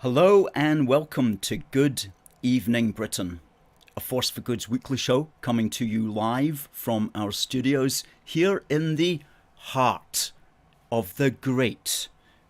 Hello and welcome to Good Evening Britain, a Force for Good's weekly show coming to you live from our studios here in the heart of the great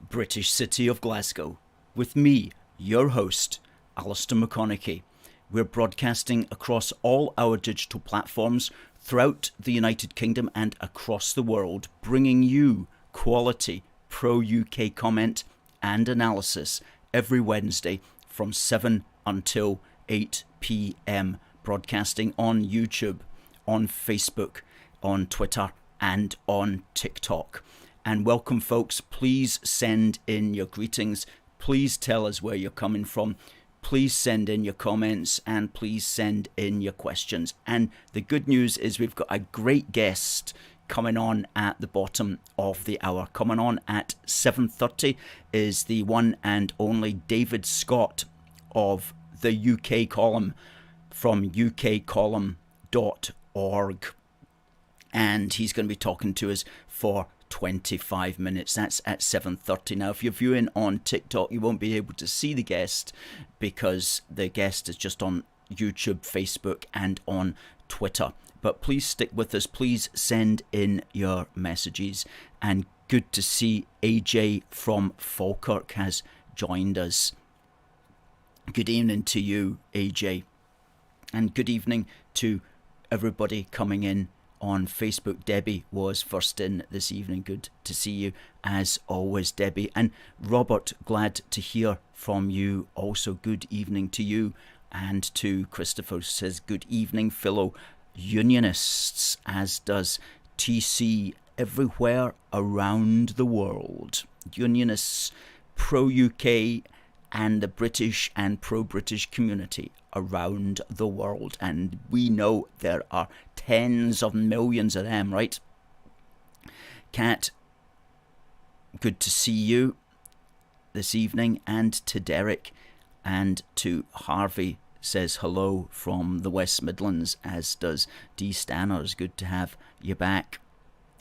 British city of Glasgow, with me, your host, Alistair McConnachie. We're broadcasting across all our digital platforms throughout the United Kingdom and across the world, bringing you quality pro-UK comment and analysis every Wednesday from 7 until 8 p.m, broadcasting on YouTube, on Facebook, on Twitter, and on TikTok. And welcome, folks. Please send in your greetings. Please tell us where you're coming from. Please send in your comments and please send in your questions. And the good news is we've got a great guest coming on at the bottom of the hour. Coming on at 7:30 is the one and only David Scott of the UK column from ukcolumn.org. And he's going to be talking to us for 25 minutes. That's at 7:30. Now, if you're viewing on TikTok, you won't be able to see the guest because the guest is just on YouTube, Facebook, and on Twitter. But please stick with us. Please send in your messages. And good to see AJ from Falkirk has joined us. Good evening to you, AJ. And good evening to everybody coming in on Facebook. Debbie was first in this evening. Good to see you as always, Debbie. And Robert, glad to hear from you. Also, good evening to you. And to Christopher, says good evening, fellow Unionists, as does TC everywhere around the world. Unionists, pro-UK and the British and pro-British community around the world. And we know there are tens of millions of them, right? Kat, good to see you this evening. And to Derek and to Harvey, says hello from the West Midlands, as does D. Stanners. Good to have you back.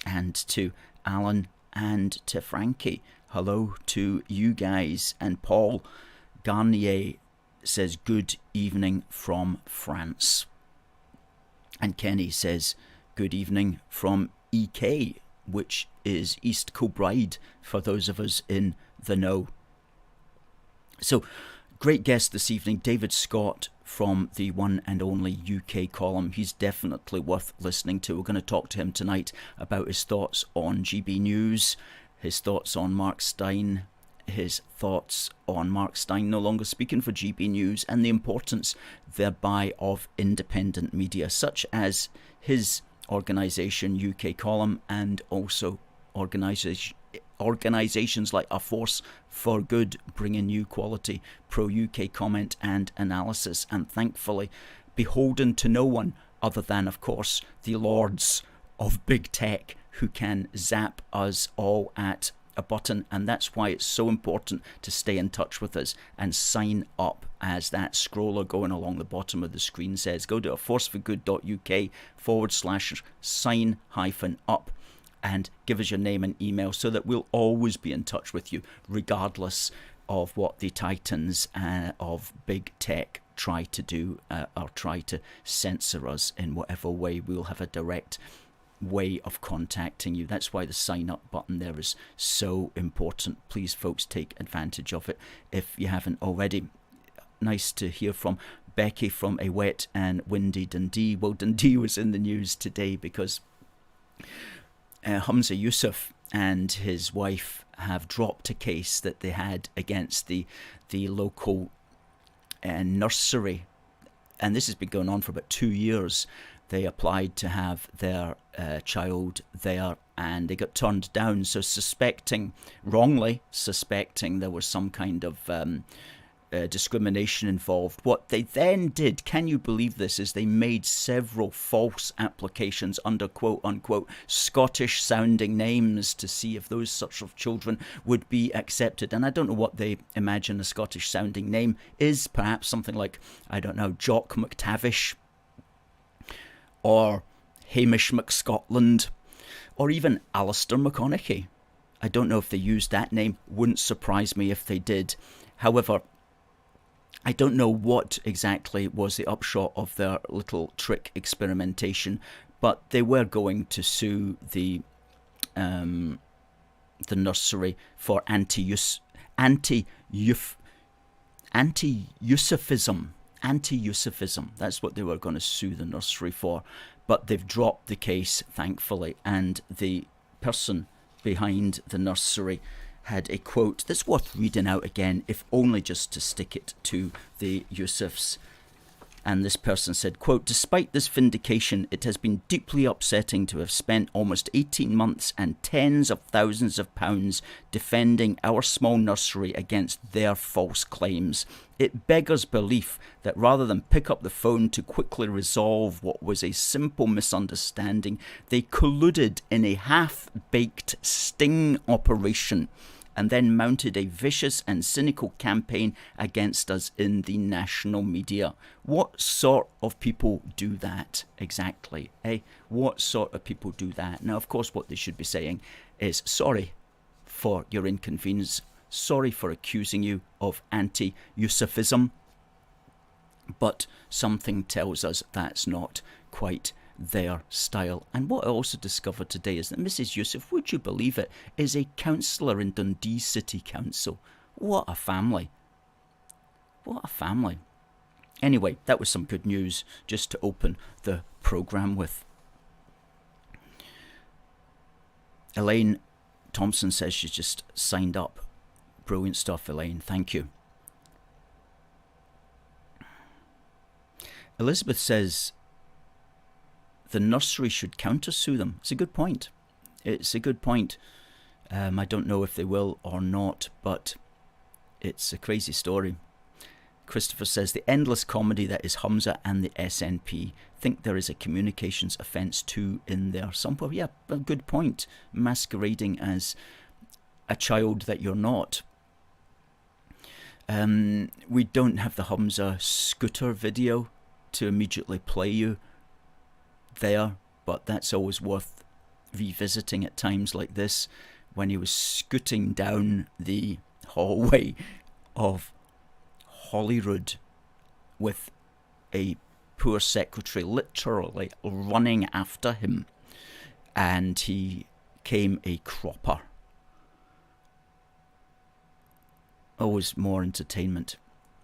And to Alan and to Frankie, hello to you guys. And Paul Garnier says good evening from France. And Kenny says good evening from EK, which is East Kilbride for those of us in the know. So, great guest this evening, David Scott from the one and only UK column. He's definitely worth listening to. We're going to talk to him tonight about his thoughts on GBNews, his thoughts on Mark Steyn, his thoughts on Mark Steyn no longer speaking for GBNews, and the importance thereby of independent media, such as his organisation UK column, and also organisations like A Force for Good, bringing you quality pro-UK comment and analysis, and thankfully beholden to no one other than, of course, the lords of big tech, who can zap us all at a button. And that's why it's so important to stay in touch with us and sign up, as that scroller going along the bottom of the screen says. Go to aforceforgood.uk/sign-up and give us your name and email so that we'll always be in touch with you, regardless of what the titans of big tech try to do or try to censor us in whatever way. We'll have a direct way of contacting you. That's why the sign up button there is so important. Please, folks, take advantage of it if you haven't already. Nice to hear from Becky from a wet and windy Dundee. Well, Dundee was in the news today because Hamza Yousafs and his wife have dropped a case that they had against the local nursery, and this has been going on for about 2 years. They applied to have their child there and they got turned down, so wrongly suspecting there was some kind of discrimination involved. What they then did, can you believe this, is they made several false applications under quote-unquote Scottish sounding names to see if those sorts of children would be accepted. And I don't know what they imagine a Scottish sounding name is. Perhaps something like, I don't know, Jock McTavish or Hamish McScotland or even Alistair McConnachie. I don't know if they used that name. Wouldn't surprise me if they did. However, I don't know what exactly was the upshot of their little trick experimentation, but they were going to sue the nursery for anti-Yousafism. Anti-Yousafism. That's what they were going to sue the nursery for. But they've dropped the case, thankfully, and the person behind the nursery had a quote that's worth reading out again, if only just to stick it to the Yousafs. And this person said, quote, "Despite this vindication, it has been deeply upsetting to have spent almost 18 months and tens of thousands of pounds defending our small nursery against their false claims. It beggars belief that rather than pick up the phone to quickly resolve what was a simple misunderstanding, they colluded in a half-baked sting operation and then mounted a vicious and cynical campaign against us in the national media." What sort of people do that exactly, eh? What sort of people do that? Now, of course, what they should be saying is, sorry for your inconvenience, sorry for accusing you of anti-Yousafism, but something tells us that's not quite their style. And what I also discovered today is that Mrs. Yousaf, would you believe it, is a councillor in Dundee City Council. What a family. What a family. Anyway, that was some good news just to open the programme with. Elaine Thompson says she's just signed up. Brilliant stuff, Elaine. Thank you. Elizabeth says the nursery should countersue them. It's a good point. It's a good point. I don't know if they will or not, but it's a crazy story. Christopher says, the endless comedy that is Humza and the SNP. Think there is a communications offence too in there somewhere. Yeah, a good point. Masquerading as a child that you're not. We don't have the Humza scooter video to immediately play you there, but that's always worth revisiting at times like this, when he was scooting down the hallway of Holyrood with a poor secretary literally running after him, and he came a cropper. Always more entertainment.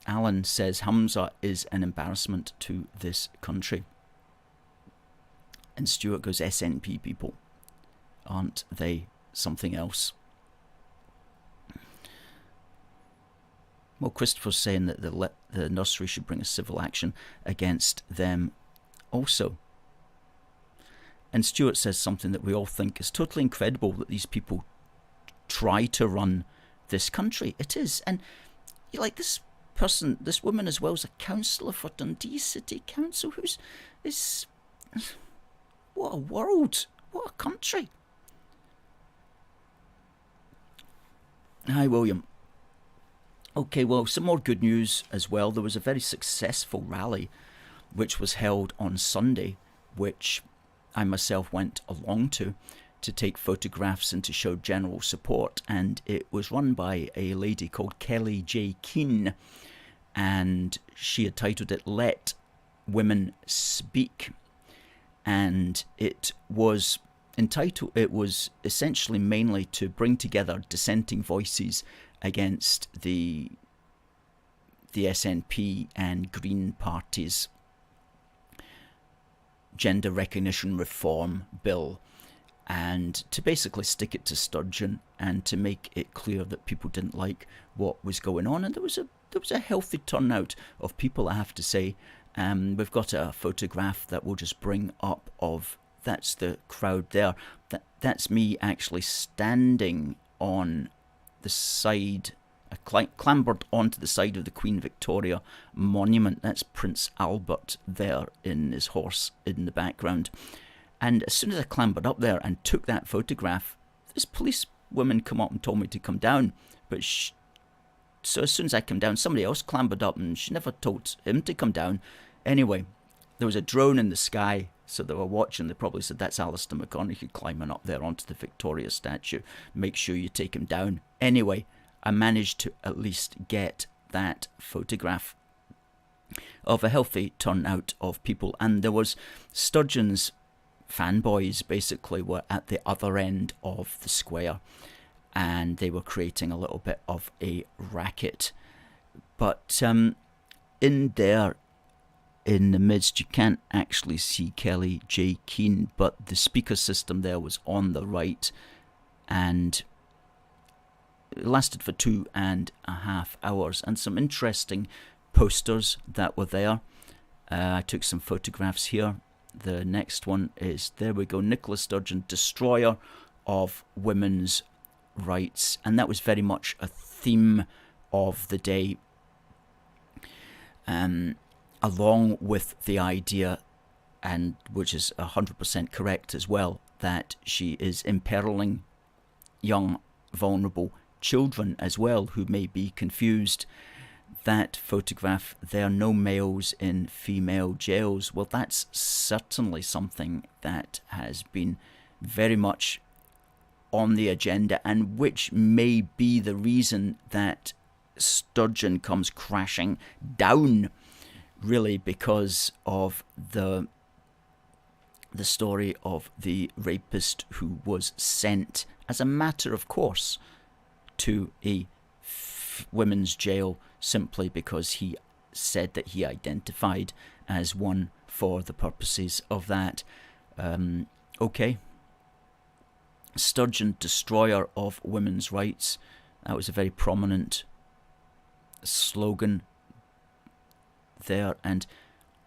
Alan says Humza is an embarrassment to this country. And Stuart goes, SNP people, aren't they something else? Well, Christopher's saying that the nursery should bring a civil action against them also. And Stuart says something that we all think is totally incredible, that these people try to run this country. It is. And like this person, this woman as well, is a councillor for Dundee City Council, is what a world, what a country. Hi, William. Okay, well, some more good news as well. There was a very successful rally which was held on Sunday, which I myself went along to take photographs and to show general support. And it was run by a lady called Kelly J. Keane, and she had titled it Let Women Speak. And it was essentially mainly to bring together dissenting voices against the SNP and Green Party's gender recognition reform bill, and to basically stick it to Sturgeon and to make it clear that people didn't like what was going on. And there was a healthy turnout of people, I have to say. We've got a photograph that we'll just bring up of, that's the crowd there. That's me actually standing on the side, clambered onto the side of the Queen Victoria monument. That's Prince Albert there in his horse in the background. And as soon as I clambered up there and took that photograph, this police woman come up and told me to come down. But so as soon as I came down, somebody else clambered up, and she never told him to come down. Anyway, there was a drone in the sky, so they were watching. They probably said, that's Alistair McConnachie climbing up there onto the Victoria statue. Make sure you take him down. Anyway, I managed to at least get that photograph of a healthy turnout of people. And there was Sturgeon's fanboys basically were at the other end of the square, and they were creating a little bit of a racket. But in there, in the midst, you can't actually see Kelly J. Keane, but the speaker system there was on the right, and it lasted for 2.5 hours, and some interesting posters that were there. I took some photographs here. The next one is, there we go, Nicola Sturgeon, destroyer of women's rights, and that was very much a theme of the day, along with the idea, and which is 100% correct as well, that she is imperiling young, vulnerable children as well, who may be confused. That photograph, there are no males in female jails. Well, that's certainly something that has been very much on the agenda, and which may be the reason that Sturgeon comes crashing down, really, because of the story of the rapist who was sent as a matter of course to a women's jail simply because he said that he identified as one for the purposes of that. Okay. Sturgeon, destroyer of women's rights. That was a very prominent slogan there, and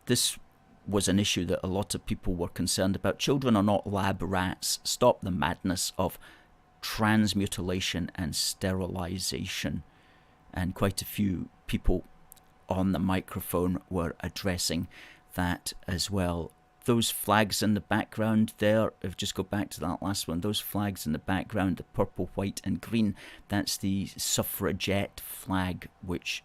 this was an issue that a lot of people were concerned about. Children are not lab rats. Stop the madness of transmutilation and sterilization. And quite a few people on the microphone were addressing that as well. Those flags in the background there, if you just go back to that last one, those flags in the background, the purple, white and green, that's the suffragette flag, which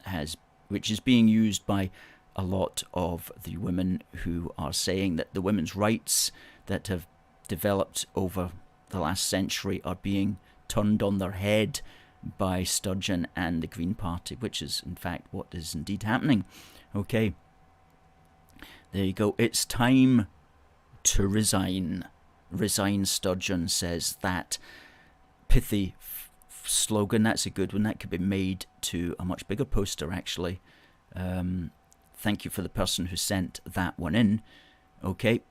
is being used by a lot of the women who are saying that the women's rights that have developed over the last century are being turned on their head by Sturgeon and the Green Party, which is in fact what is indeed happening. Okay, there you go. It's time to resign. Resign, Sturgeon says. That pithy slogan, that's a good one. That could be made to a much bigger poster, actually. Thank you for the person who sent that one in. Okay.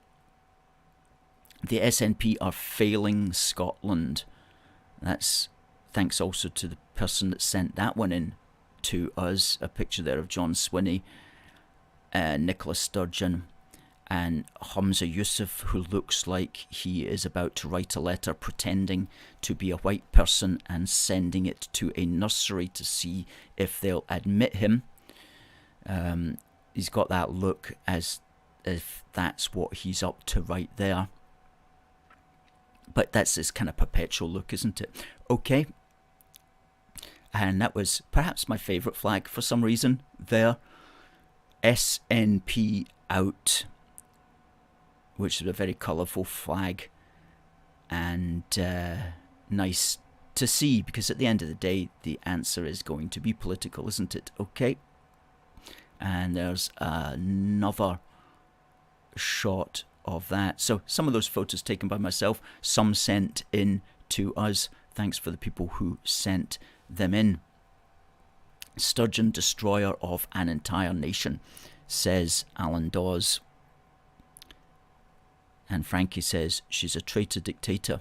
The SNP are failing Scotland. That's thanks also to the person that sent that one in to us. A picture there of John Swinney, Nicola Sturgeon, and Humza Yousaf, who looks like he is about to write a letter pretending to be a white person and sending it to a nursery to see if they'll admit him. He's got that look as if that's what he's up to right there. But that's his kind of perpetual look, isn't it? Okay. And that was perhaps my favourite flag for some reason there. SNP out, which is a very colourful flag, and nice to see, because at the end of the day the answer is going to be political, isn't it? Okay. And there's another shot of that. So some of those photos taken by myself, some sent in to us. Thanks for the people who sent them in. Sturgeon, destroyer of an entire nation, says Alan Dawes. And Frankie says she's a traitor dictator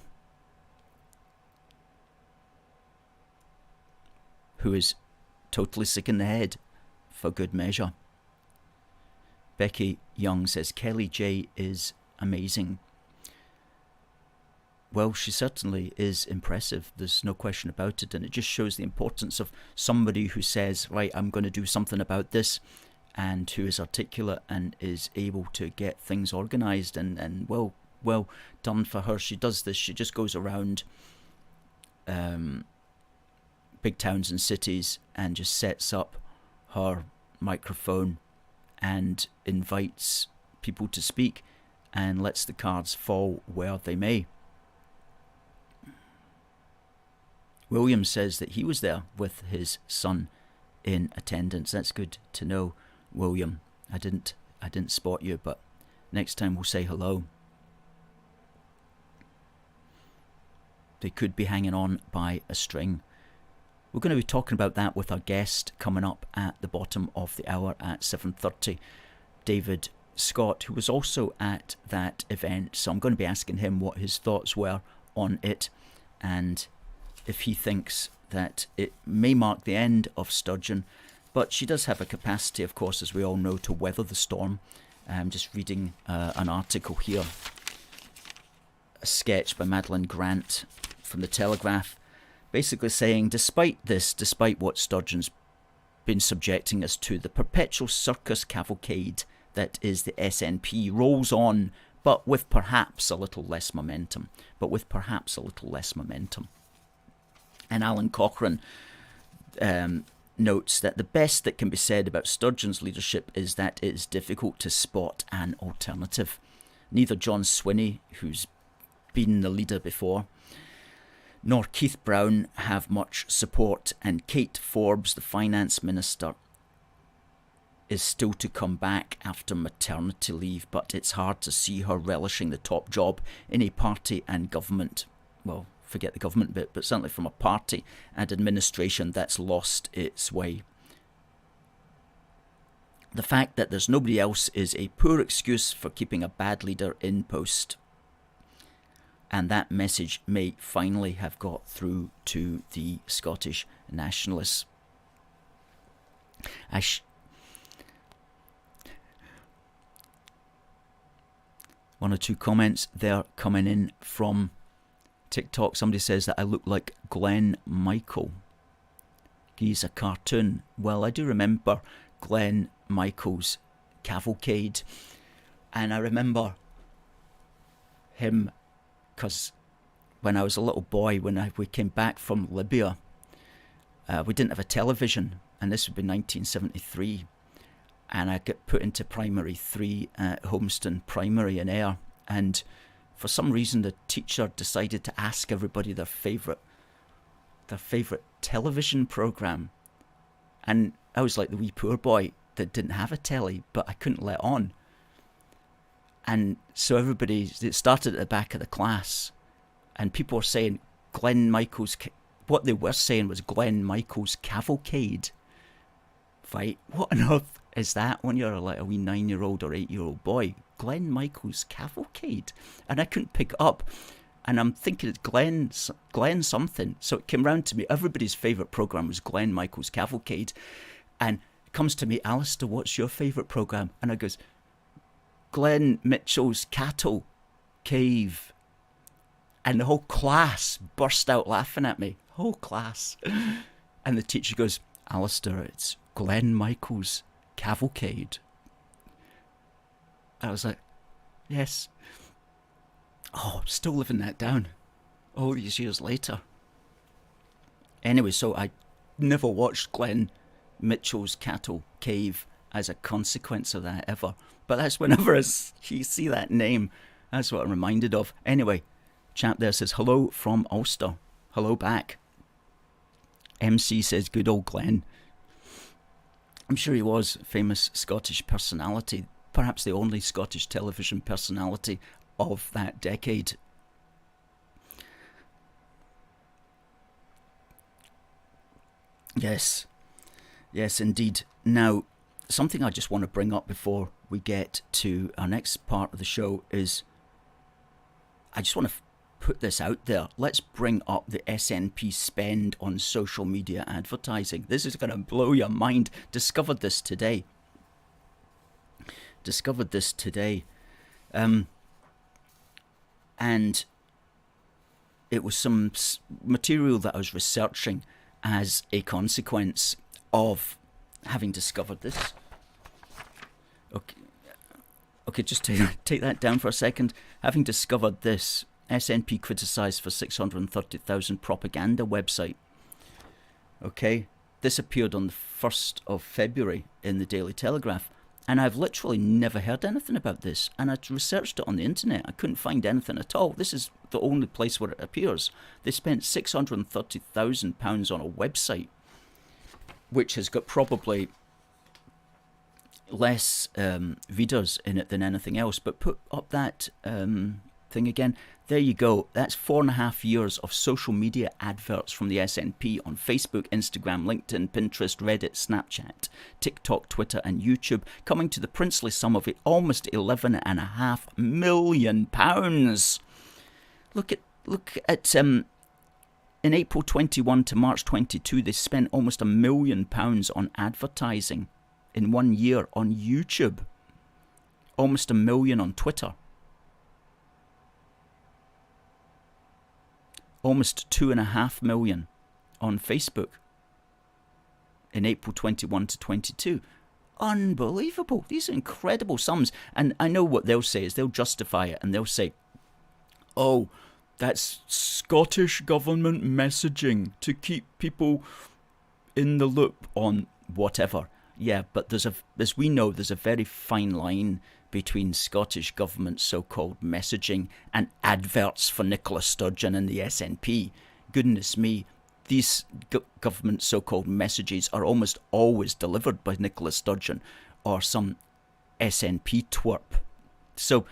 who is totally sick in the head, for good measure. Becky Young says Kelly J is amazing. Well, she certainly is impressive. There's no question about it. And it just shows the importance of somebody who says, right, I'm going to do something about this, and who is articulate and is able to get things organised. And well done for her. She does this. She just goes around big towns and cities and just sets up her microphone and invites people to speak and lets the cards fall where they may. William says that he was there with his son in attendance. That's good to know, William. I didn't spot you, but next time we'll say hello. They could be hanging on by a string. We're going to be talking about that with our guest coming up at the bottom of the hour at 7:30, David Scott, who was also at that event. So I'm going to be asking him what his thoughts were on it, and if he thinks that it may mark the end of Sturgeon. But she does have a capacity, of course, as we all know, to weather the storm. I'm just reading an article here, a sketch by Madeline Grant from the Telegraph, basically saying, despite what Sturgeon's been subjecting us to, the perpetual circus cavalcade that is the SNP rolls on, but with perhaps a little less momentum. And Alan Cochrane notes that the best that can be said about Sturgeon's leadership is that it is difficult to spot an alternative. Neither John Swinney, who's been the leader before, nor Keith Brown have much support, and Kate Forbes, the finance minister, is still to come back after maternity leave, but it's hard to see her relishing the top job in a party and government, well, forget the government bit, but certainly from a party and administration that's lost its way. The fact that there's nobody else is a poor excuse for keeping a bad leader in post. And that message may finally have got through to the Scottish nationalists. One or two comments there coming in from TikTok. Somebody says that I look like Glenn Michael. He's a cartoon. Well, I do remember Glenn Michael's cavalcade, and I remember him because when I was a little boy, when we came back from Libya, we didn't have a television, and this would be 1973, and I got put into primary 3 at Homeston Primary in Ayr, and for some reason the teacher decided to ask everybody their favourite television programme, and I was like the wee poor boy that didn't have a telly, but I couldn't let on. And so it started at the back of the class, and people were saying Glenn Michael's, what they were saying was Glenn Michael's cavalcade. Right? What on earth is that when you're like a wee 9-year-old or 8-year-old boy? Glenn Michael's cavalcade? And I couldn't pick it up. And I'm thinking it's Glenn something. So it came round to me. Everybody's favourite programme was Glenn Michael's cavalcade. And it comes to me, Alistair, what's your favourite programme? And I goes, Glenn Mitchell's Cattle Cave. And the whole class burst out laughing at me. Whole class. And the teacher goes, Alistair, it's Glenn Michael's cavalcade. I was like, yes. Oh, I'm still living that down all these years later. Anyway, so I never watched Glenn Mitchell's Cattle Cave as a consequence of that ever. But that's whenever you see that name, that's what I'm reminded of. Anyway, chap there says, hello from Ulster. Hello back. MC says, good old Glenn. I'm sure he was a famous Scottish personality, perhaps the only Scottish television personality of that decade. Yes, indeed. Now, something I just want to bring up before we get to our next part of the show is I just want to put this out there. Let's bring up the SNP spend on social media advertising. This is going to blow your mind. Discovered this today. And it was some material that I was researching as a consequence of having discovered this. Okay, just take that down for a second. Having discovered this, SNP criticised for 630,000 propaganda website. Okay, this appeared on the 1st of February in the Daily Telegraph, and I've literally never heard anything about this, and I researched it on the internet. I couldn't find anything at all. This is the only place where it appears. They spent £630,000 on a website which has got probably less readers in it than anything else. But put up that thing again. There you go. That's 4.5 years of social media adverts from the SNP on Facebook, Instagram, LinkedIn, Pinterest, Reddit, Snapchat, TikTok, Twitter and YouTube, coming to the princely sum of it almost £11.5 million. Look at in April 21 to March 22, they spent almost £1 million on advertising in 1 year on YouTube. Almost £1 million on Twitter. Almost 2.5 million on Facebook in April 21 to 22. Unbelievable. These are incredible sums. And I know what they'll say is they'll justify it and they'll say, oh, that's Scottish government messaging to keep people in the loop on whatever. Yeah, but as we know, there's a very fine line between Scottish government so-called messaging and adverts for Nicola Sturgeon and the SNP. Goodness me, these government so-called messages are almost always delivered by Nicola Sturgeon or some SNP twerp. So,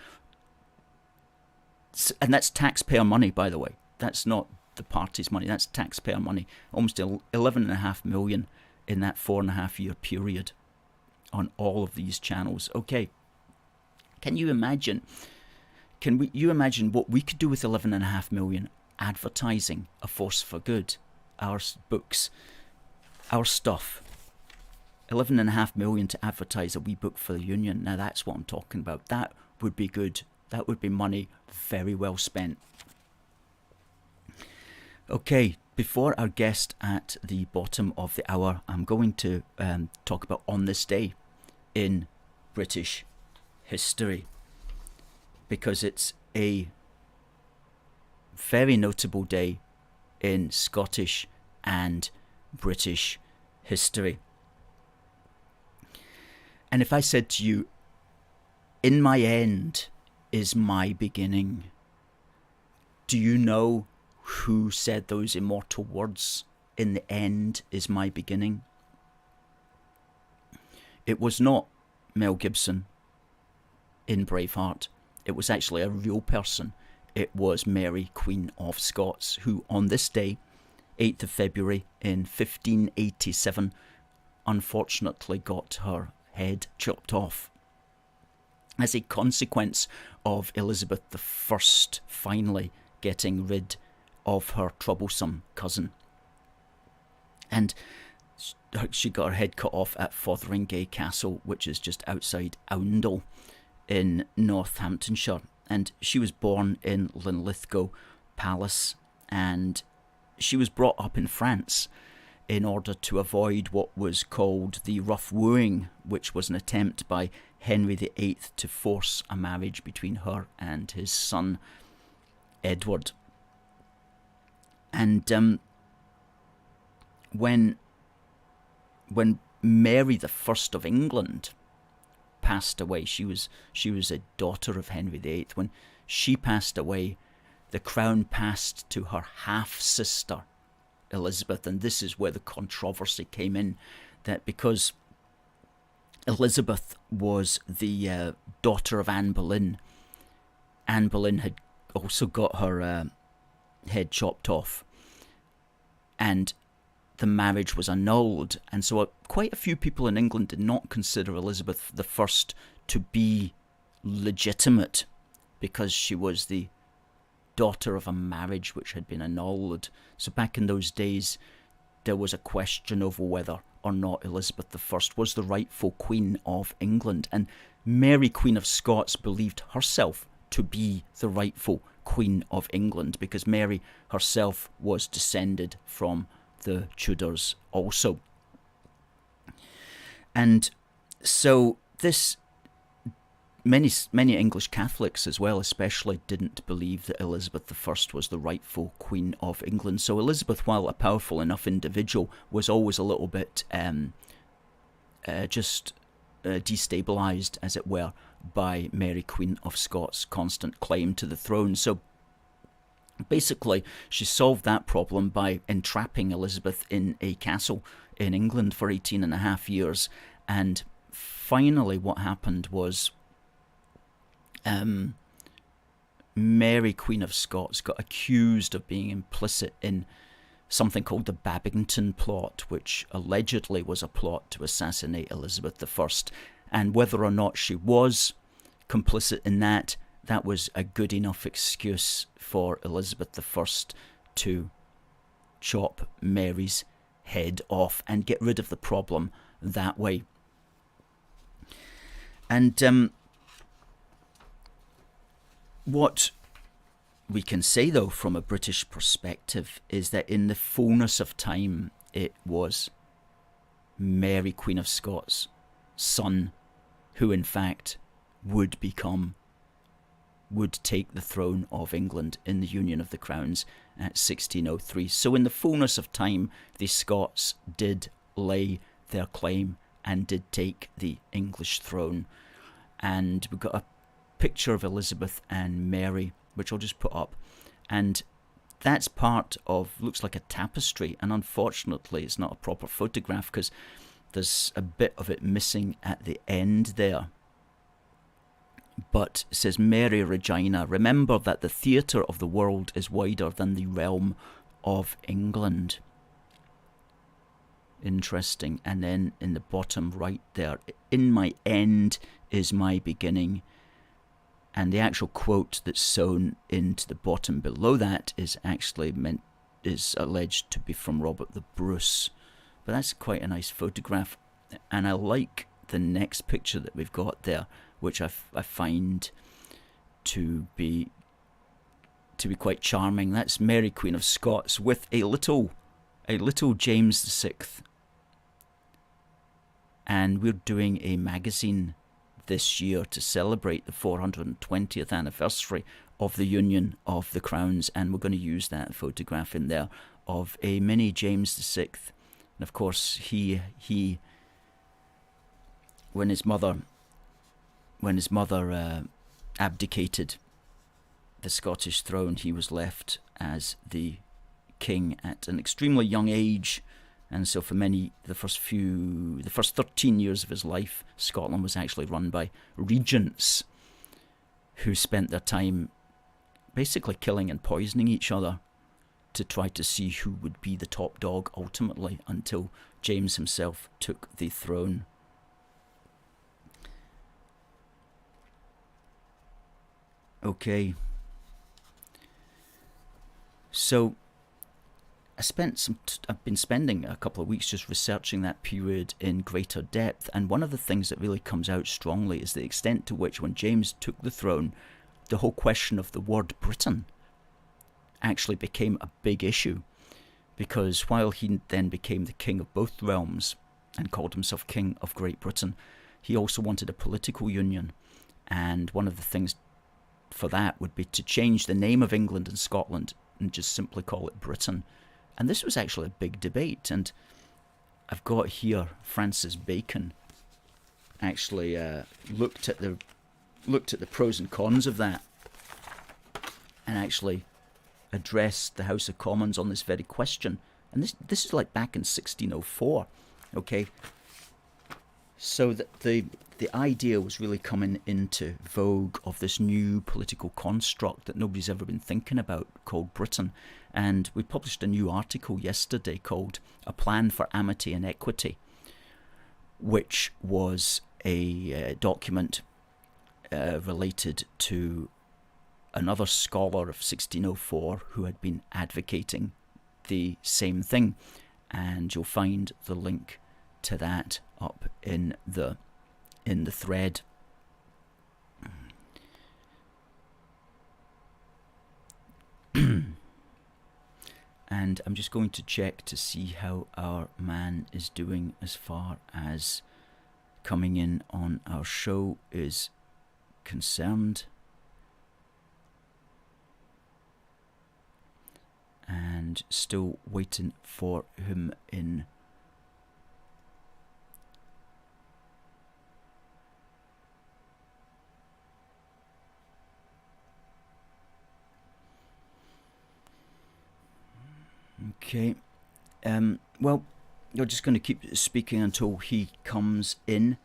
and that's taxpayer money, by the way. That's not the party's money, that's taxpayer money. Almost 11.5 million in that 4.5 year period on all of these channels. Okay. Can you imagine? You imagine what we could do with 11.5 million advertising A Force for Good, our books, our stuff? 11.5 million to advertise a wee book for the Union. Now that's what I'm talking about. That would be good. That would be money very well spent. Okay, before our guest at the bottom of the hour, I'm going to talk about On This Day in British history, because it's a very notable day in Scottish and British history. And if I said to you, in my end is my beginning, do you know who said those immortal words, in the end is my beginning? It was not Mel Gibson in Braveheart. It was actually a real person. It was Mary, Queen of Scots, who on this day, 8th of February in 1587, unfortunately got her head chopped off as a consequence of Elizabeth I finally getting rid of her troublesome cousin. And she got her head cut off at Fotheringay Castle, which is just outside Oundle in Northamptonshire. And she was born in Linlithgow Palace, and she was brought up in France in order to avoid what was called the rough wooing, which was an attempt by Henry VIII to force a marriage between her and his son Edward. And when Mary the First of England passed away, she was a daughter of Henry VIII. When she passed away, the crown passed to her half-sister Elizabeth, and this is where the controversy came in, that because Elizabeth was the daughter of Anne Boleyn had also got her head chopped off, and the marriage was annulled, and so quite a few people in England did not consider Elizabeth I to be legitimate because she was the daughter of a marriage which had been annulled. So back in those days, there was a question over whether or not Elizabeth I was the rightful Queen of England, and Mary, Queen of Scots, believed herself to be the rightful Queen of England because Mary herself was descended from the Tudors also. And so this many English Catholics as well especially didn't believe that Elizabeth I was the rightful Queen of England. So Elizabeth, while a powerful enough individual, was always a little bit destabilised, as it were, by Mary, Queen of Scots' constant claim to the throne. So basically, she solved that problem by entrapping Elizabeth in a castle in England for 18.5 years and finally what happened was Mary, Queen of Scots, got accused of being implicit in something called the Babington Plot, which allegedly was a plot to assassinate Elizabeth I. And whether or not she was complicit in that, that was a good enough excuse for Elizabeth I to chop Mary's head off and get rid of the problem that way. And what we can say, though, from a British perspective, is that in the fullness of time, it was Mary, Queen of Scots' son, who in fact would take the throne of England in the Union of the Crowns at 1603. So in the fullness of time, the Scots did lay their claim and did take the English throne. And we've got a picture of Elizabeth and Mary, which I'll just put up, and that's part of, looks like a tapestry, and unfortunately it's not a proper photograph because there's a bit of it missing at the end there. But it says, Mary Regina, remember that the theatre of the world is wider than the realm of England. Interesting. And then in the bottom right there, in my end is my beginning. And the actual quote that's sewn into the bottom below that is actually alleged to be from Robert the Bruce. But that's quite a nice photograph. And I like the next picture that we've got there, which I find to be quite charming. That's Mary, Queen of Scots, with a little James VI. And we're doing a magazine this year to celebrate the 420th anniversary of the Union of the Crowns, and we're going to use that photograph in there of a mini James VI. And of course, he when his mother abdicated the Scottish throne, he was left as the king at an extremely young age. And so for the first 13 years of his life, Scotland was actually run by regents who spent their time basically killing and poisoning each other to try to see who would be the top dog ultimately, until James himself took the throne. Okay. So I've been spending a couple of weeks just researching that period in greater depth, and one of the things that really comes out strongly is the extent to which, when James took the throne, the whole question of the word Britain actually became a big issue, because while he then became the king of both realms and called himself King of Great Britain, he also wanted a political union, and one of the things for that would be to change the name of England and Scotland and just simply call it Britain. And this was actually a big debate, and I've got here Francis Bacon actually looked at the pros and cons of that, and actually addressed the House of Commons on this very question. And this is like back in 1604, okay? So the idea was really coming into vogue of this new political construct that nobody's ever been thinking about, called Britain. And we published a new article yesterday called A Plan for Amity and Equity, which was a document related to another scholar of 1604 who had been advocating the same thing. And you'll find the link to that up in the thread. And I'm just going to check to see how our man is doing as far as coming in on our show is concerned. And still waiting for him in. Okay, well, you're just going to keep speaking until he comes in.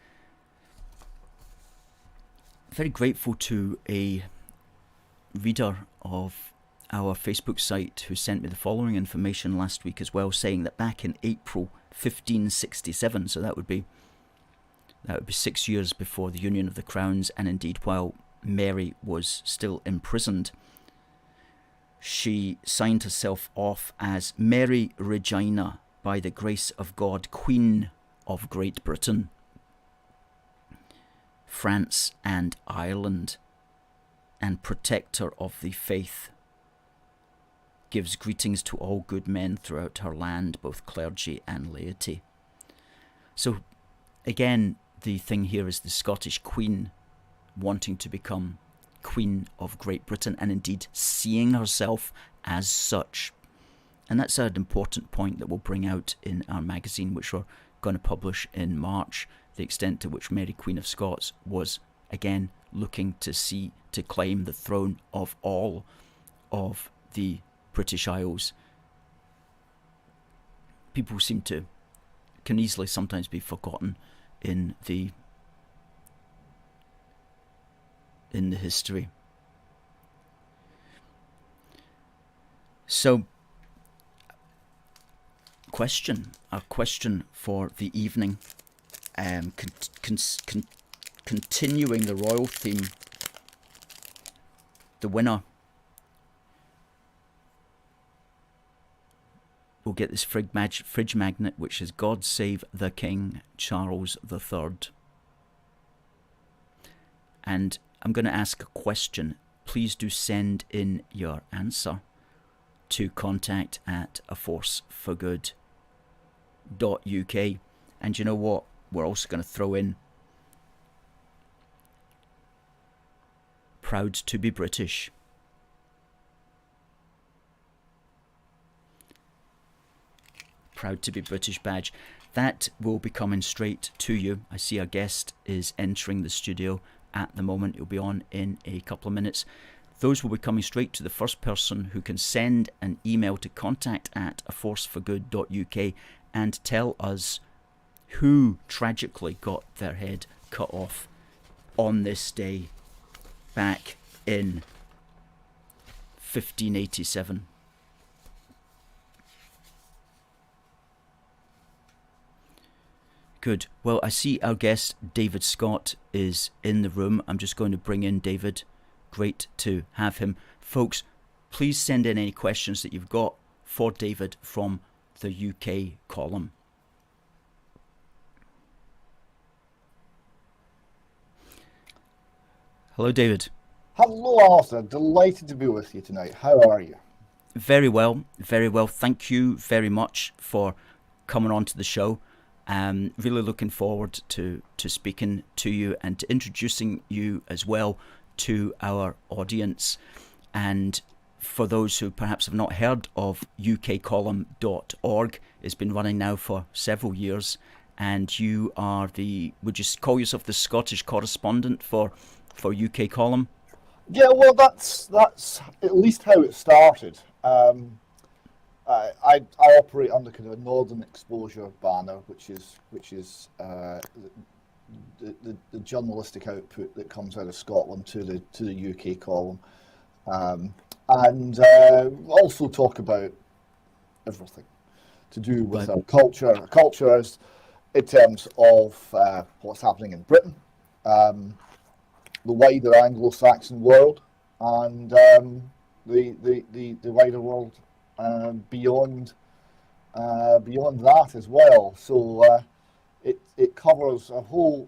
very grateful to a reader of our Facebook site who sent me the following information last week as well, saying that back in April 1567, so that would be 6 years before the Union of the Crowns, and indeed while Mary was still imprisoned, she signed herself off as Mary Regina, by the grace of God, Queen of Great Britain, France and Ireland, and protector of the faith. Gives greetings to all good men throughout her land, both clergy and laity. So again, the thing here is the Scottish Queen wanting to become Queen of Great Britain, and indeed seeing herself as such. And that's an important point that we'll bring out in our magazine, which we're going to publish in March, the extent to which Mary Queen of Scots was, again, looking to claim the throne of all of the British Isles. People can easily sometimes be forgotten in the history. So, our question for the evening, continuing the royal theme, the winner will get this fridge magnet, which is God Save the King, Charles III. And I'm going to ask a question. Please do send in your answer to contact@aforceforgood.uk. And you know what? We're also going to throw in proud to be British. Proud to be British badge. That will be coming straight to you. I see our guest is entering the studio at the moment. He'll be on in a couple of minutes. Those will be coming straight to the first person who can send an email to contact@aforceforgood.uk and tell us who tragically got their head cut off on this day back in 1587. Good. Well, I see our guest, David Scott, is in the room. I'm just going to bring in David. Great to have him. Folks, please send in any questions that you've got for David from the UK column. Hello, David. Hello, Alistair. Delighted to be with you tonight. How are you? Very well, very well. Thank you very much for coming on to the show. Really looking forward to speaking to you and to introducing you as well to our audience. And for those who perhaps have not heard of ukcolumn.org, it's been running now for several years, and you are would you call yourself the Scottish correspondent for UK Column? Yeah, well, that's at least how it started. I operate under kind of a Northern Exposure banner, which is the journalistic output that comes out of Scotland to the UK column, and also talk about everything to do with our culture as in terms of what's happening in Britain, the wider Anglo-Saxon world, and the wider world. Beyond that as well, so it covers a whole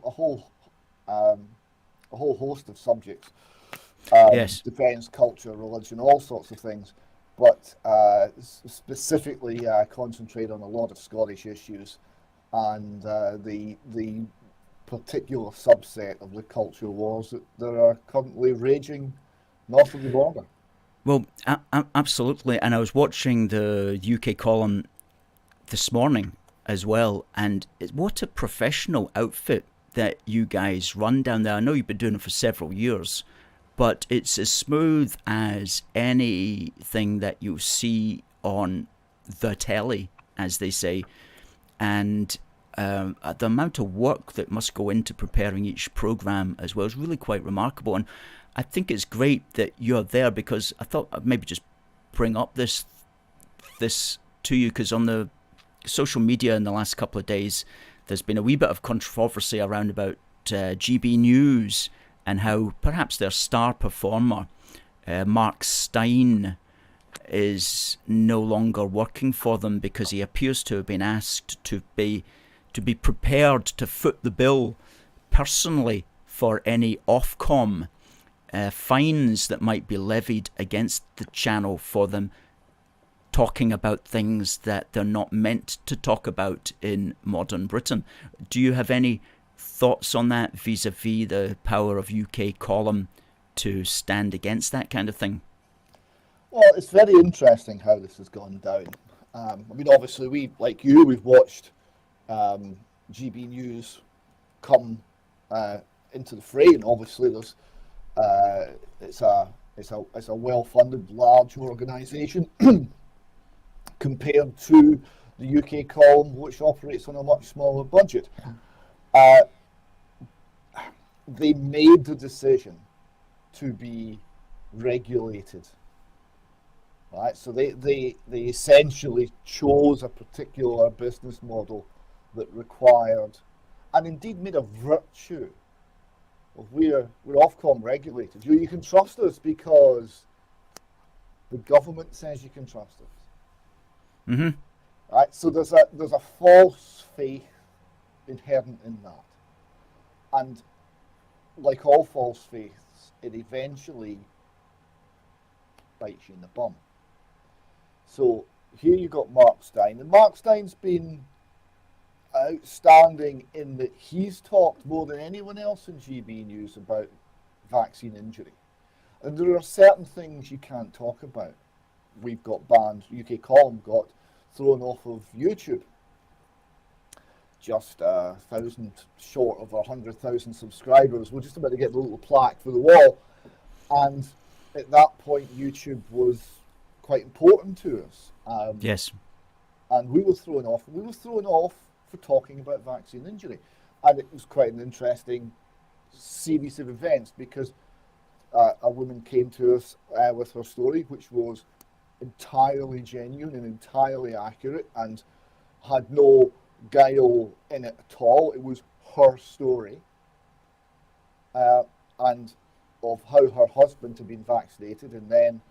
host of subjects. Yes. Defence, culture, religion, all sorts of things, but specifically concentrate on a lot of Scottish issues and the particular subset of the culture wars that are currently raging north of the border. Well, absolutely. And I was watching the UK column this morning as well, and what a professional outfit that you guys run down there. I know you've been doing it for several years, but it's as smooth as anything that you see on the telly, as they say. And the amount of work that must go into preparing each program as well is really quite remarkable. And I think it's great that you're there, because I thought I'd maybe just bring up this to you, because on the social media in the last couple of days, there's been a wee bit of controversy around about GBNews and how perhaps their star performer, Mark Stein, is no longer working for them because he appears to have been asked to be prepared to foot the bill personally for any Ofcom fines that might be levied against the channel for them talking about things that they're not meant to talk about in modern Britain. Do you have any thoughts on that vis-a-vis the Power of UK column to stand against that kind of thing? Well, it's very interesting how this has gone down. I mean, obviously, we've watched GBNews come into the fray, and obviously, there's it's a well-funded, large organisation compared to the UK column, which operates on a much smaller budget. They made the decision to be regulated. Right, so they essentially chose a particular business model that required, and indeed made a virtue of we're Ofcom regulated. You can trust us because the government says you can trust us. Mm-hmm. Right, so there's a false faith inherent in that, and like all false faiths, it eventually bites you in the bum. So here you got Mark Stein, and Mark Stein's been outstanding in that he's talked more than anyone else in GBNews about vaccine injury. And there are certain things you can't talk about. We've got banned, UK column got thrown off of YouTube. Just 1,000 short of 100,000 subscribers. We're just about to get the little plaque for the wall. And at that point, YouTube was quite important to us. Yes. And we were thrown off. We were thrown off for talking about vaccine injury. And it was quite an interesting series of events, because a woman came to us with her story, which was entirely genuine and entirely accurate and had no guile in it at all. It was her story, and of how her husband had been vaccinated, and then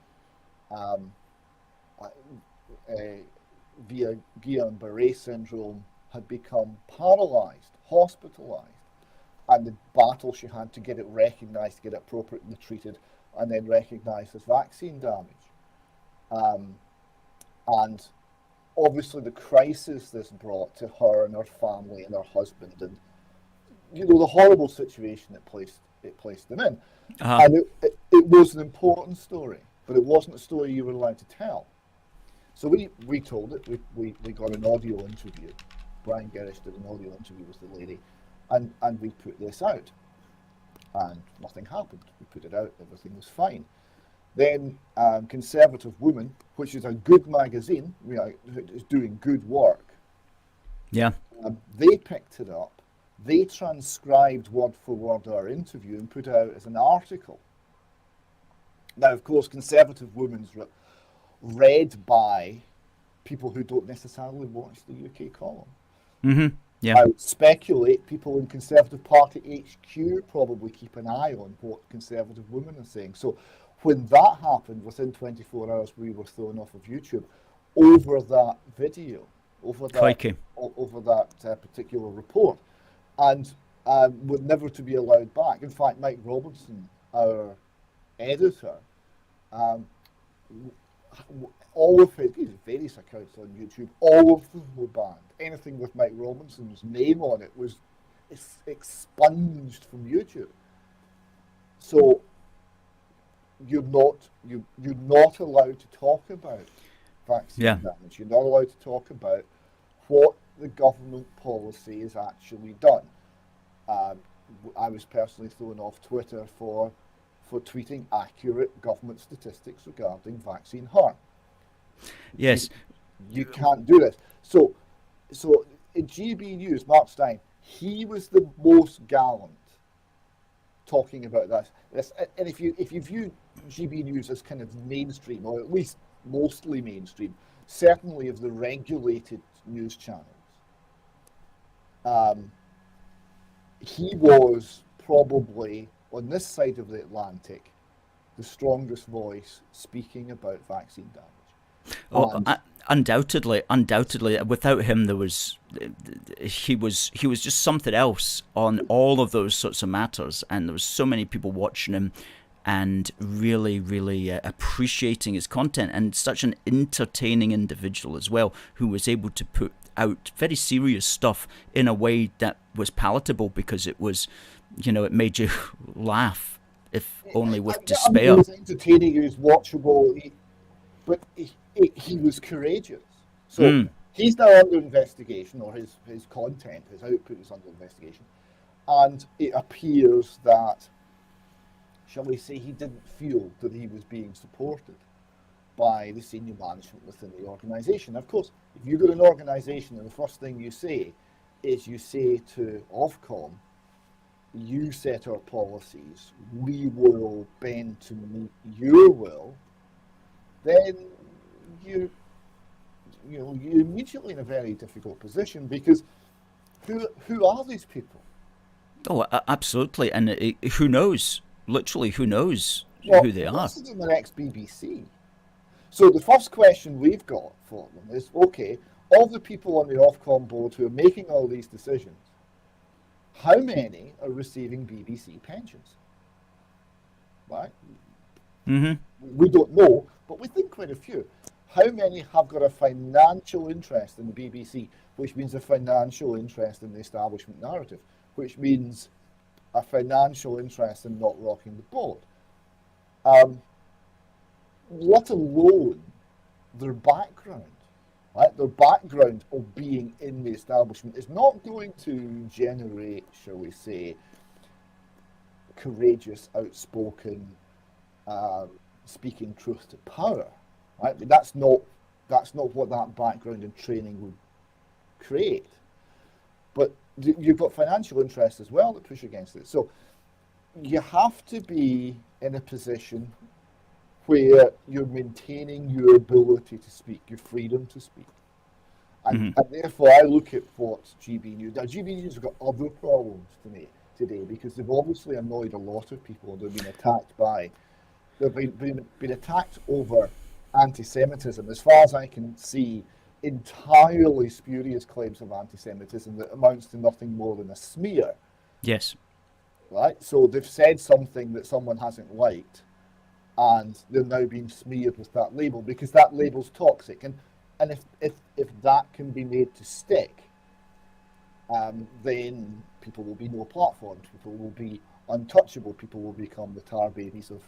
via Guillain-Barré syndrome had become paralysed, hospitalised, and the battle she had to get it recognised, to get it appropriately treated, and then recognised as vaccine damage. And obviously the crisis this brought to her and her family and her husband, and the horrible situation it placed them in. Uh-huh. And it was an important story, but it wasn't a story you were allowed to tell. So we told it. We got an audio interview. Brian Gerrish did an audio interview with the lady, and we put this out, and nothing happened. We put it out, everything was fine. Then Conservative Woman, which is a good magazine, is doing good work. Yeah. They picked it up. They transcribed word for word our interview and put it out as an article. Now, of course, Conservative Woman's read by people who don't necessarily watch the UK column. Mm-hmm. Yeah. I would speculate people in Conservative Party HQ probably keep an eye on what Conservative Women are saying. So when that happened, within 24 hours, we were thrown off of YouTube over that video, over that particular report, and were never to be allowed back. In fact, Mike Robinson, our editor, all of his various accounts on YouTube, all of them were banned. Anything with Mike Robinson's name on it was expunged from YouTube. So you're not allowed to talk about vaccine damage. You're not allowed to talk about what the government policy has actually done. I was personally thrown off Twitter for tweeting accurate government statistics regarding vaccine harm. Yes. You can't do this. So in GB News, Mark Stein, he was the most gallant talking about this. And if you view GB News as kind of mainstream, or at least mostly mainstream, certainly of the regulated news channels, he was probably, on this side of the Atlantic, the strongest voice speaking about vaccine damage. Undoubtedly. Without him, he was just something else on all of those sorts of matters, and there was so many people watching him and really, really appreciating his content, and such an entertaining individual as well, who was able to put out very serious stuff in a way that was palatable, because it was, it made you laugh, if only with despair. He was entertaining, he was watchable, but he was courageous. So he's now under investigation, or his content, his output is under investigation, and it appears that, shall we say, he didn't feel that he was being supported by the senior management within the organisation. Of course, if you've got an organisation and the first thing you say is you say to Ofcom, you set our policies, we will bend to meet your will, then you're immediately in a very difficult position, because who are these people? Oh, absolutely. And who knows? Literally, who knows who they are? Most of them are ex-BBC. So the first question we've got for them is, okay, of the people on the Ofcom board who are making all these decisions, how many are receiving BBC pensions? Right? Mm-hmm. We don't know, but we think quite a few. How many have got a financial interest in the BBC, which means a financial interest in the establishment narrative, which means a financial interest in not rocking the boat? Let alone their background. Right? Their background of being in the establishment is not going to generate, shall we say, courageous, outspoken, speaking truth to power. Right? But that's not what that background and training would create. But you've got financial interests as well that push against it. So you have to be in a position where you're maintaining your ability to speak, your freedom to speak. And therefore I look at what GB News... Now, GB News have got other problems today, because they've obviously annoyed a lot of people. They've been attacked they've been attacked over anti-Semitism. As far as I can see, entirely spurious claims of anti-Semitism that amounts to nothing more than a smear. Yes. Right? So they've said something that someone hasn't liked, and they're now being smeared with that label, because that label's toxic. And if that can be made to stick, then people will be no platforms, people will be untouchable, people will become the tar babies of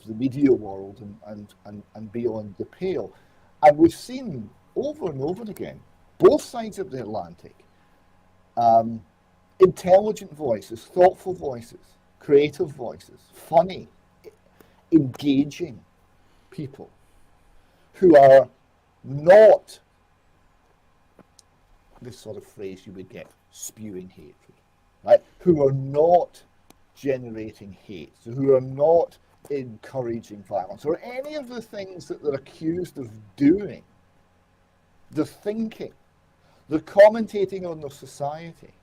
the media world and beyond the pale. And we've seen over and over again, both sides of the Atlantic, intelligent voices, thoughtful voices, creative voices, funny, engaging people who are not this sort of phrase you would get, spewing hatred, right? Who are not generating hate, who are not encouraging violence, or any of the things that they're accused of doing. They're thinking, they're commentating on their society,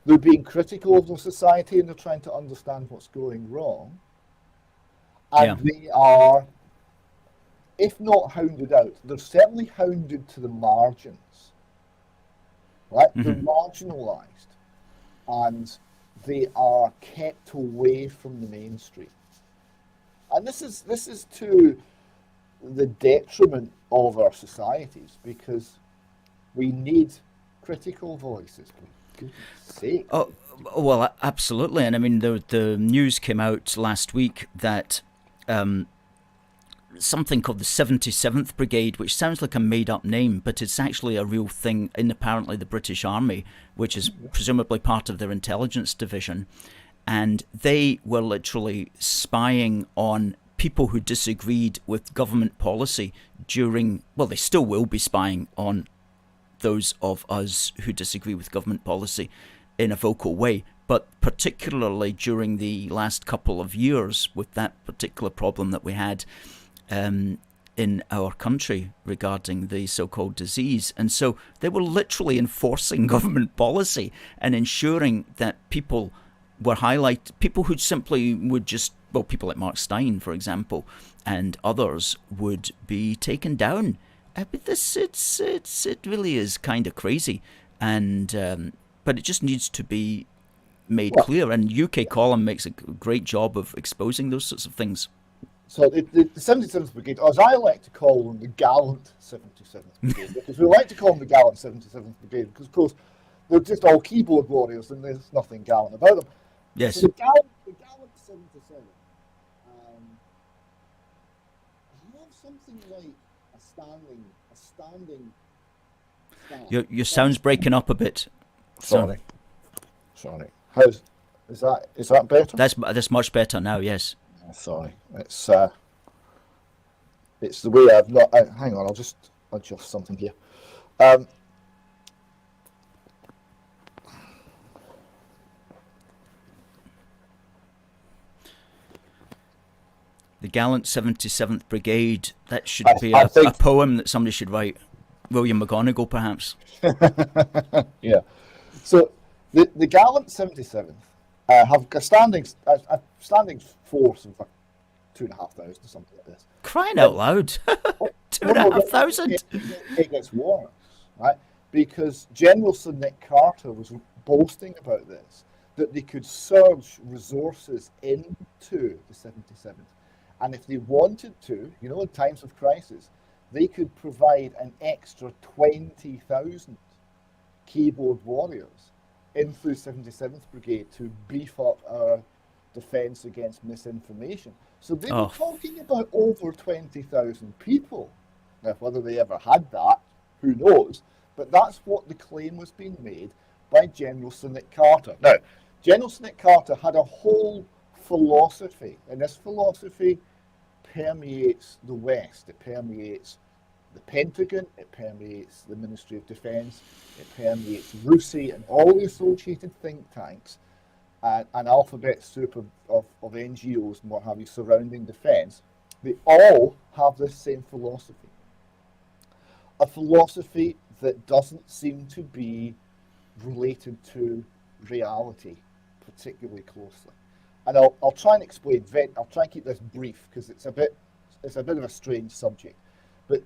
they're being critical of their society, and they're trying to understand what's going wrong. And they are, if not hounded out, they're certainly hounded to the margins. Right? They're marginalised, and they are kept away from the mainstream. And this is to the detriment of our societies, because we need critical voices. For goodness sake. Oh, well, absolutely. And I mean, the news came out last week that something called the 77th Brigade, which sounds like a made-up name, but it's actually a real thing in apparently the British Army, which is presumably part of their intelligence division. And they were literally spying on people who disagreed with government policy during, well, they still will be spying on those of us who disagree with government policy in a vocal way, but particularly during the last couple of years with that particular problem that we had in our country regarding the so-called disease. And so they were literally enforcing government policy and ensuring that people were people who simply would just, well, people like Mark Stein, for example, and others would be taken down. But it really is kind of crazy, and but it just needs to be made clear. And UK Column makes a great job of exposing those sorts of things. So the 77th Brigade, or as I like to call them, the gallant 77th Brigade, because we like to call them the gallant 77th Brigade, because of course they're just all keyboard warriors and there's nothing gallant about them. Yes. So the gallant 77 have something like a standing stand. Your sound's breaking up a bit. Sorry. Is that better? That's much better now. Yes. Sorry, it's the way I've not. Hang on, I'll just adjust something here. The gallant 77th Brigade. That should be a poem that somebody should write. William McGonagall, perhaps. Yeah. So the gallant 77th. Have a standing force of 2,500 or something like this. Crying out loud! 2,500. It gets worse, right? Because General Sir Nick Carter was boasting about this, that they could surge resources into the 77th, and if they wanted to, in times of crisis, they could provide an extra 20,000 keyboard warriors in through 77th Brigade to beef up our defence against misinformation. So they were talking about over 20,000 people. Now, whether they ever had that, who knows? But that's what the claim was being made by General Sir Nick Carter. Now, General Sir Nick Carter had a whole philosophy, and this philosophy permeates the West. It permeates the Pentagon, it permeates the Ministry of Defence, it permeates RUSI and all the associated think tanks and alphabet soup of NGOs and what have you surrounding defence. They all have this same philosophy. A philosophy that doesn't seem to be related to reality particularly closely. And I'll try and explain. I'll try and keep this brief because it's a bit of a strange subject. But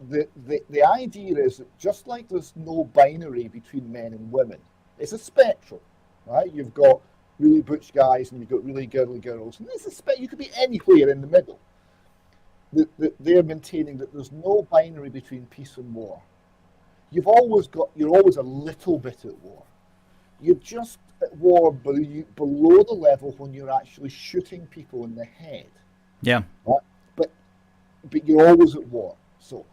the idea is that just like there's no binary between men and women, it's a spectrum, right? You've got really butch guys and you've got really girly girls, and you could be anywhere in the middle. They're maintaining that there's no binary between peace and war. You're always a little bit at war. You're just at war below the level when you're actually shooting people in the head. Yeah. Right? But you're always at war. So,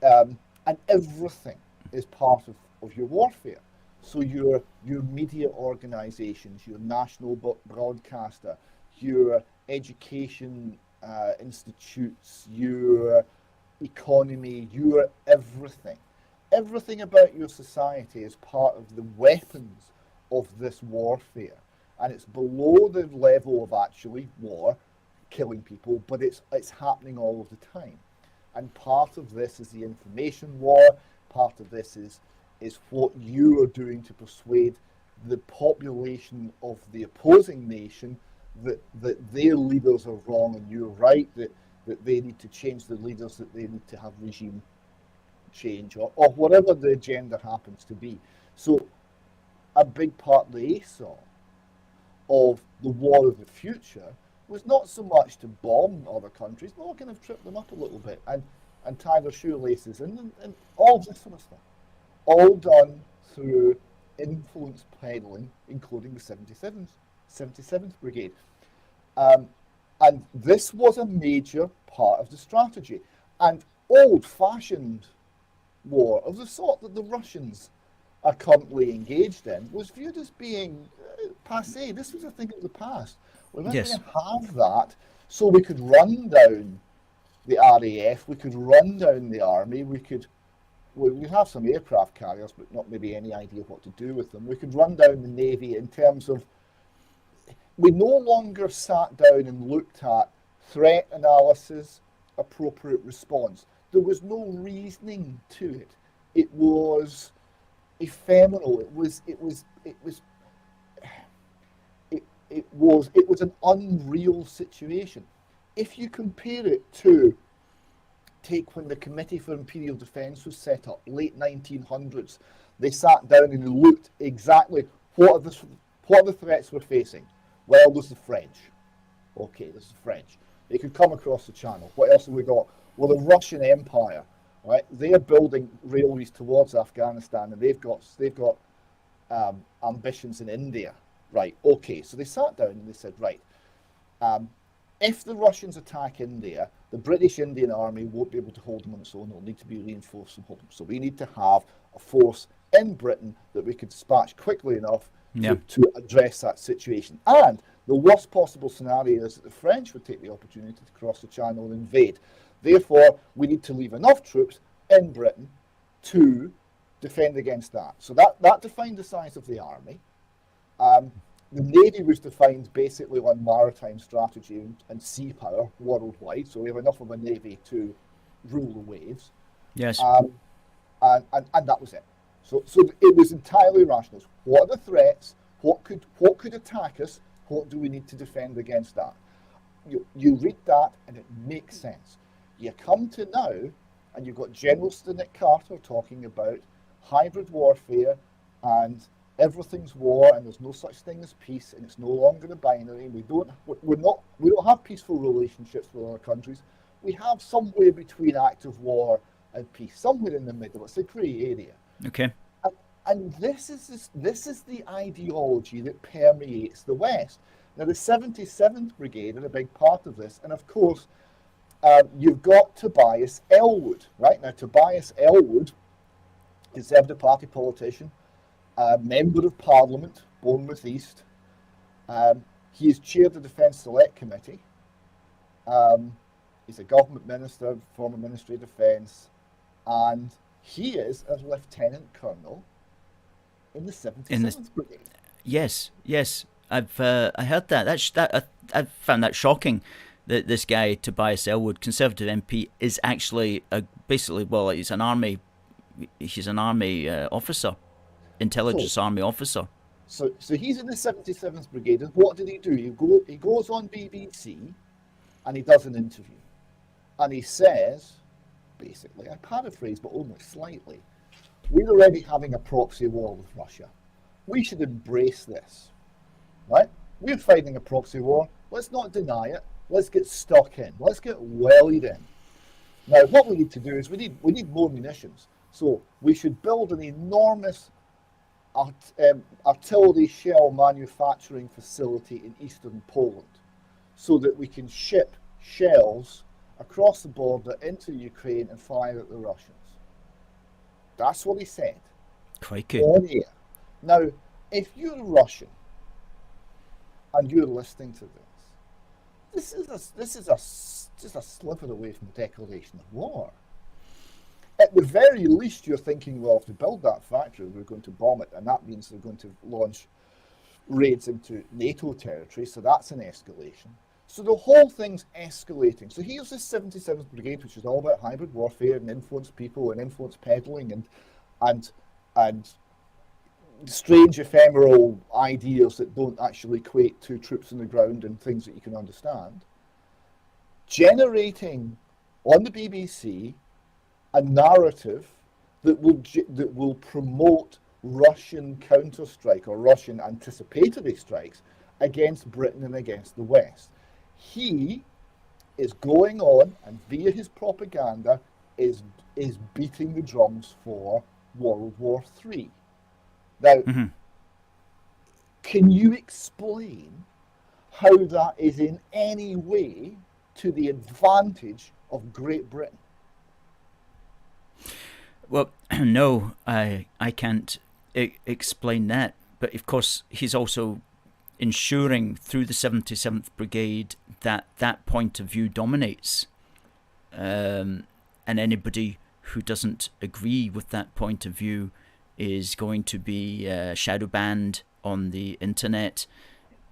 and everything is part of your warfare. So your media organisations, your national broadcaster, your education institutes, your economy, your everything. Everything about your society is part of the weapons of this warfare. And it's below the level of actually war, killing people, but it's happening all of the time. And part of this is the information war, part of this is what you are doing to persuade the population of the opposing nation that their leaders are wrong and you're right, that they need to change the leaders, that they need to have regime change, or whatever the agenda happens to be. So a big part of the ASOM of the war of the future was not so much to bomb other countries, but kind of trip them up a little bit and tie their shoelaces and all of this sort of stuff. All done through influence peddling, including the 77th Brigade. And this was a major part of the strategy. And old-fashioned war of the sort that the Russians are currently engaged in was viewed as being passé. This was a thing of the past. We weren't going to have that, so we could run down the RAF, we could run down the army, we could we have some aircraft carriers, but not maybe any idea what to do with them. We could run down the Navy in terms of, we no longer sat down and looked at threat analysis, appropriate response. There was no reasoning to it. It was ephemeral. It was an unreal situation. If you compare it to take when the Committee for Imperial Defence was set up, late 1900s, they sat down and looked exactly what are the threats we're facing. Well, there's the French. Okay, there's the French. They could come across the Channel. What else have we got? Well, the Russian Empire, right? They are building railways towards Afghanistan, and they've got ambitions in India, right? Okay, so they sat down and they said, right, if the Russians attack India, the British Indian Army won't be able to hold them on its own. It'll need to be reinforced and hold them. So we need to have a force in Britain that we could dispatch quickly enough to address that situation. And the worst possible scenario is that the French would take the opportunity to cross the Channel and invade. Therefore, we need to leave enough troops in Britain to defend against that. So that defined the size of the army. The Navy was defined basically on maritime strategy and sea power worldwide. So we have enough of a Navy to rule the waves. Yes. And that was it. So it was entirely rational. What are the threats? What could attack us? What do we need to defend against that? You read that and it makes sense. You come to now and you've got General Stinnett Carter talking about hybrid warfare and everything's war and there's no such thing as peace and it's no longer a binary. We don't have peaceful relationships with other countries. We have somewhere between active war and peace, somewhere in the middle. It's a grey area. Okay. And this is the ideology that permeates the West. Now the 77th Brigade are a big part of this, and of course you've got Tobias Ellwood, right? Now Tobias Ellwood, Conservative Party politician, member of Parliament, Bournemouth East. He has chaired the Defence Select Committee. He's a government minister, former Ministry of Defence, and he is a lieutenant colonel in the 77th Brigade. Yes. I heard that. I found that shocking. That this guy Tobias Ellwood, Conservative MP, is actually he's an army officer. Intelligence army officer. So he's in the 77th Brigade, and what did he do? He goes on BBC and he does an interview, and he says, basically, I paraphrase but only slightly, we're already having a proxy war with Russia. We should embrace this, right? We're fighting a proxy war. Let's not deny it. Let's get stuck in. Let's get wellied in. Now, what we need to do is we need more munitions. So we should build an enormous artillery shell manufacturing facility in eastern Poland so that we can ship shells across the border into Ukraine and fire at the Russians. That's what he said. Crikey. On air. Now, if you're Russian and you're listening to this is just a sliver away from a declaration of war. At the very least, you're thinking, well, if we build that factory, we're going to bomb it, and that means they're going to launch raids into NATO territory, so that's an escalation. So the whole thing's escalating. So here's this 77th Brigade, which is all about hybrid warfare and influence people and influence peddling and strange ephemeral ideas that don't actually equate to troops on the ground and things that you can understand. Generating on the BBC a narrative that will promote Russian counter-strike or Russian anticipatory strikes against Britain and against the West. He is going on and via his propaganda is beating the drums for World War III. Now, can you explain how that is in any way to the advantage of Great Britain? Well, no, I can't explain that. But of course, he's also ensuring through the 77th Brigade that point of view dominates. And anybody who doesn't agree with that point of view is going to be shadow banned on the internet,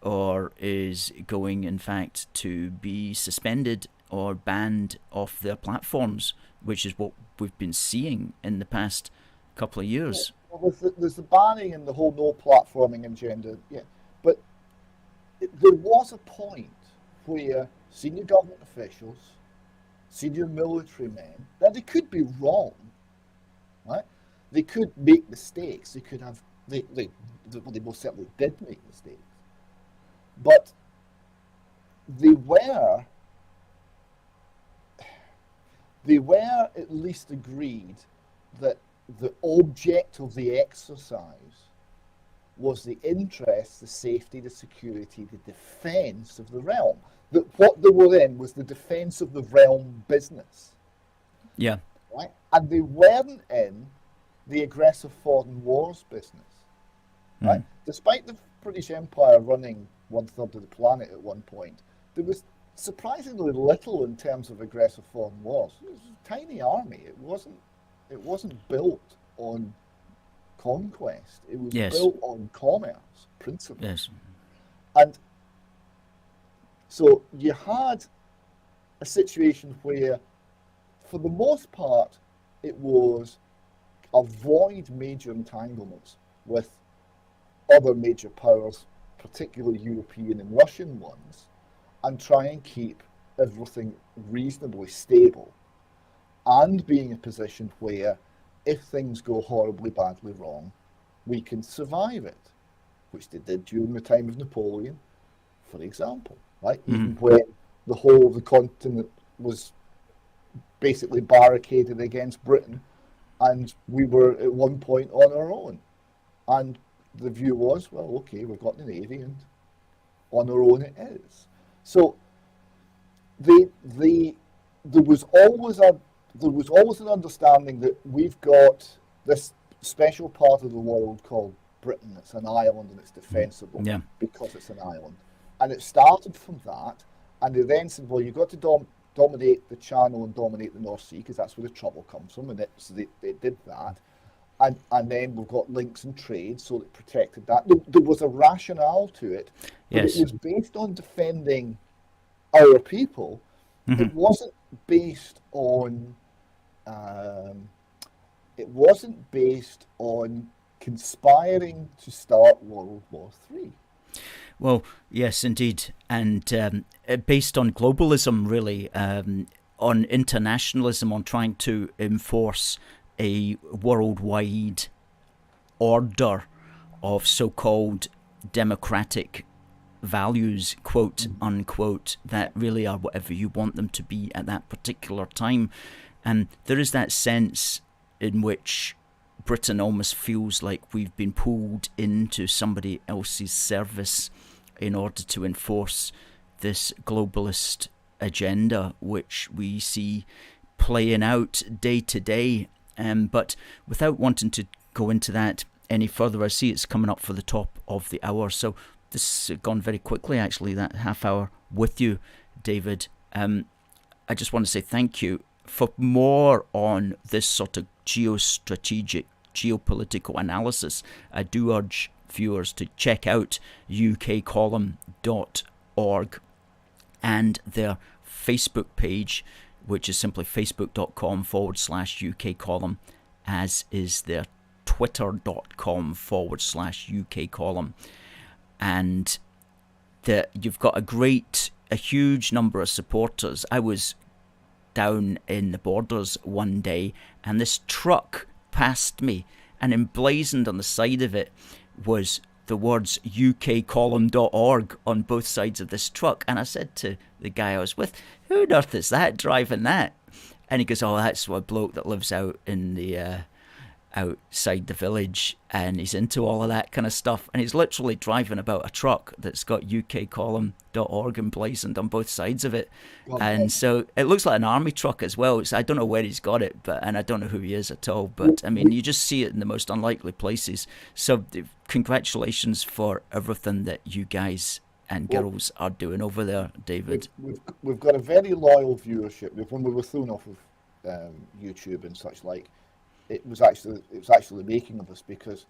or is going, in fact, to be suspended or banned off their platforms, which is what we've been seeing in the past couple of years. Yeah. Well, there's the banning and the whole no platforming agenda, yeah. But there was a point where senior government officials, senior military men, that they could be wrong, right? They could make mistakes. They could have, they most certainly did make mistakes. But they were at least agreed that the object of the exercise was the interest, the safety, the security, the defence of the realm. That what they were in was the defence of the realm business. Yeah. Right? And they weren't in the aggressive foreign wars business. Right? Despite the British Empire running 1/3 of the planet at one point, there was surprisingly little in terms of aggressive foreign wars. It was a tiny army. It wasn't built on conquest. It was built on commerce principles. Yes. And so you had a situation where, for the most part, it was avoid major entanglements with other major powers, particularly European and Russian ones, and try and keep everything reasonably stable, and be in a position where, if things go horribly badly wrong, we can survive it, which they did during the time of Napoleon, for example, right? Even when the whole of the continent was basically barricaded against Britain, and we were at one point on our own. And the view was, well, okay, we've got the Navy, and on our own it is. So there was always an understanding that we've got this special part of the world called Britain. It's an island and it's defensible because it's an island. And it started from that, and they then said, well, you've got to dominate the Channel and dominate the North Sea, because that's where the trouble comes from, and so they did that. And then we've got links and trade, so it protected that. There was a rationale to it, but it was based on defending our people. It wasn't based on conspiring to start World War III. Well, yes, indeed, and based on globalism, really, on internationalism, on trying to enforce a worldwide order of so-called democratic values, quote unquote, that really are whatever you want them to be at that particular time. And there is that sense in which Britain almost feels like we've been pulled into somebody else's service in order to enforce this globalist agenda, which we see playing out day to day. But without wanting to go into that any further, I see it's coming up for the top of the hour. So this has gone very quickly, actually, that half hour with you, David. I just want to say thank you. For more on this sort of geostrategic, geopolitical analysis, I do urge viewers to check out ukcolumn.org and their Facebook page, which is simply facebook.com/UK column, as is their twitter.com/UK column. And you've got a huge number of supporters. I was down in the Borders one day, and this truck passed me, and emblazoned on the side of it was the words ukcolumn.org on both sides of this truck. And I said to the guy I was with, who on earth is that driving that? And he goes, oh, that's a bloke that lives out in the outside the village, and he's into all of that kind of stuff, and he's literally driving about a truck that's got ukcolumn.org emblazoned on both sides of it. And so it looks like an army truck as well. So I don't know where he's got it, and I don't know who he is at all, but I mean, you just see it in the most unlikely places. So congratulations for everything that you guys and girls are doing over there, David. We've got a very loyal viewership. When we were thrown off of YouTube and such like, it was actually the making of us, because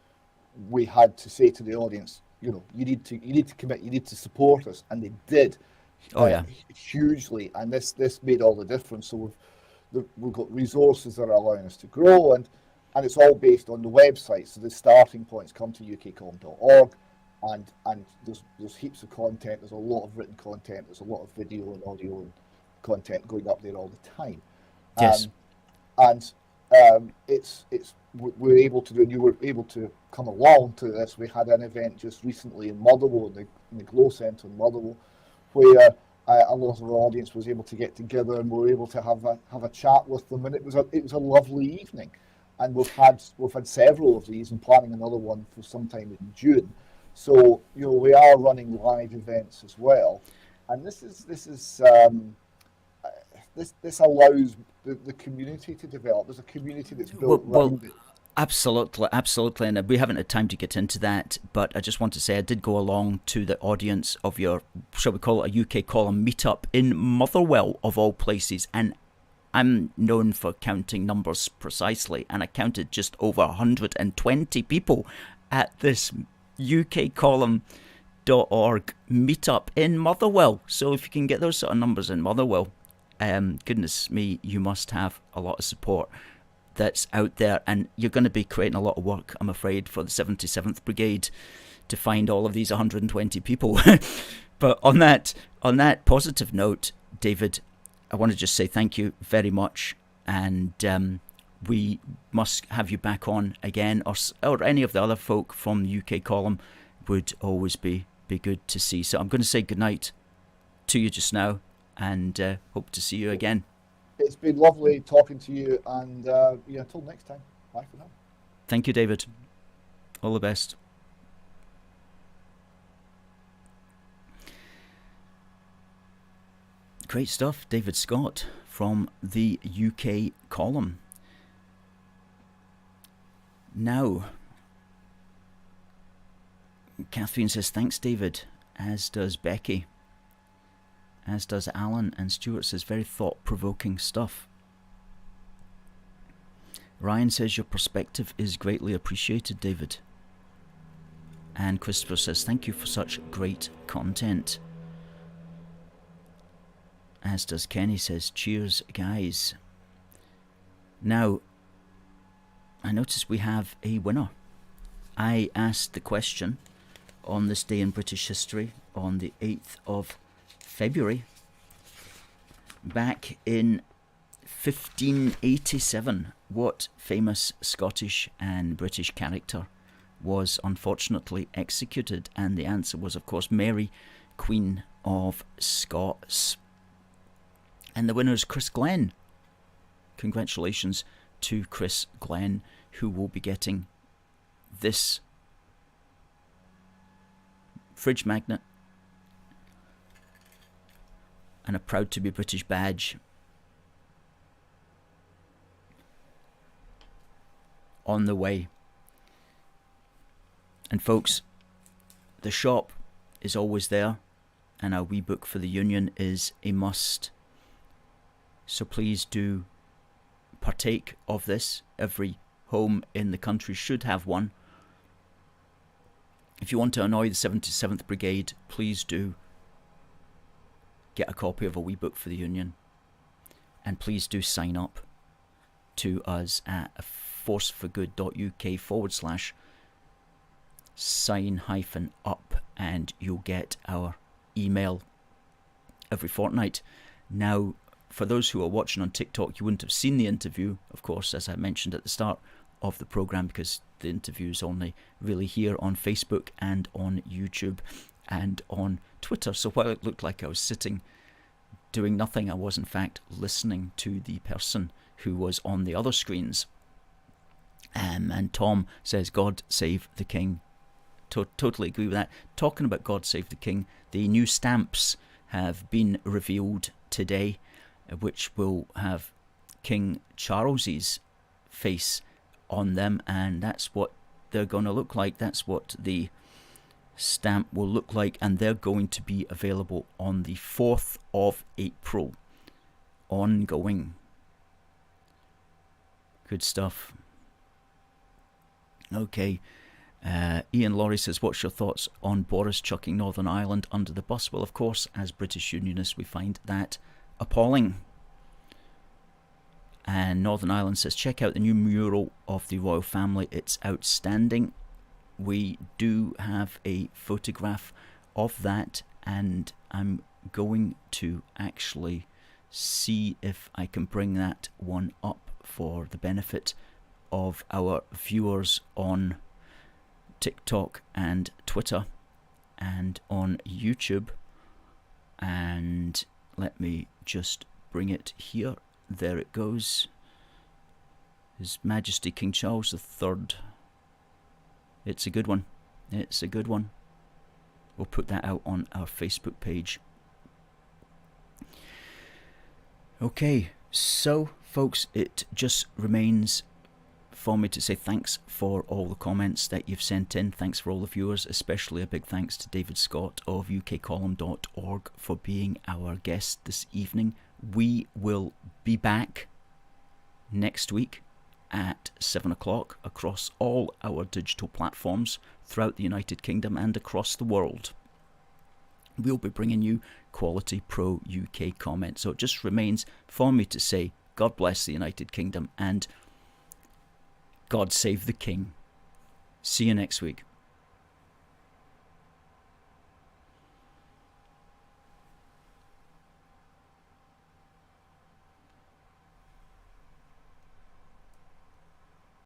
we had to say to the audience, you know, you need to commit, you need to support us, and they did. Oh yeah. Hugely, and this made all the difference. So we've got resources that are allowing us to grow, and it's all based on the website. So the starting points, come to ukcom.org, and there's heaps of content. There's a lot of written content. There's a lot of video and audio and content going up there all the time. Yes. We're able to do, and you were able to come along to this. We had an event just recently in Motherwell, in the Glow Centre in Motherwell, where a lot of our audience was able to get together, and we were able to have a chat with them, and it was a lovely evening. And we've had several of these, and planning another one for sometime in June. So, you know, we are running live events as well, and this allows the community to develop. There's a community that's built around it. Absolutely, and we haven't had time to get into that, but I just want to say I did go along to the audience of your, shall we call it, a UK column meetup in Motherwell, of all places, and I'm known for counting numbers precisely, and I counted just over 120 people at this ukcolumn.org meetup in Motherwell. So if you can get those sort of numbers in Motherwell, goodness me, you must have a lot of support that's out there, and you're going to be creating a lot of work, I'm afraid, for the 77th Brigade to find all of these 120 people. But on that positive note, David, I want to just say thank you very much, and we must have you back on again, or any of the other folk from the UK column would always be good to see. So I'm going to say goodnight to you just now, and hope to see you again. It's been lovely talking to you, and until next time, bye for now. Thank you, David. All the best. Great stuff, David Scott from the UK column. Now, Catherine says, thanks, David, as does Becky. As does Alan, and Stuart says, very thought-provoking stuff. Ryan says, your perspective is greatly appreciated, David. And Christopher says, thank you for such great content. As does Kenny, says, cheers, guys. Now, I notice we have a winner. I asked the question on this day in British history on the 8th of February, back in 1587, what famous Scottish and British character was unfortunately executed? And the answer was, of course, Mary, Queen of Scots. And the winner is Chris Glenn. Congratulations to Chris Glenn, who will be getting this fridge magnet and a proud to be British badge on the way. And folks, the shop is always there, and our wee book for the Union is a must. So please do partake of this. Every home in the country should have one. If you want to annoy the 77th Brigade, please do get a copy of a wee book for the Union, and please do sign up to us at forceforgood.uk/sign-up, and you'll get our email every fortnight. Now, for those who are watching on TikTok, you wouldn't have seen the interview, of course, as I mentioned at the start of the program, because the interview is only really here on Facebook and on YouTube and on Twitter. So while it looked like I was sitting doing nothing, I was in fact listening to the person who was on the other screens. And Tom says, God save the King. Totally agree with that. Talking about God save the King, the new stamps have been revealed today, which will have King Charles's face on them, and that's what they're going to look like. That's what the stamp will look like, and they're going to be available on the 4th of April ongoing. Good stuff. Okay. Ian Laurie says, what's your thoughts on Boris chucking Northern Ireland under the bus? Well, of course, as British Unionists, we find that appalling. And Northern Ireland says, check out the new mural of the royal family. It's outstanding. We do have a photograph of that, and I'm going to actually see if I can bring that one up for the benefit of our viewers on TikTok and Twitter and on YouTube. And let me just bring it here. There it goes. His Majesty King Charles III. It's a good one. It's a good one. We'll put that out on our Facebook page. Okay, so folks, it just remains for me to say thanks for all the comments that you've sent in. Thanks for all the viewers, especially a big thanks to David Scott of ukcolumn.org for being our guest this evening. We will be back next week at 7 o'clock across all our digital platforms throughout the United Kingdom and across the world. We'll be bringing you quality pro-UK comments. So it just remains for me to say God bless the United Kingdom and God save the King. See you next week.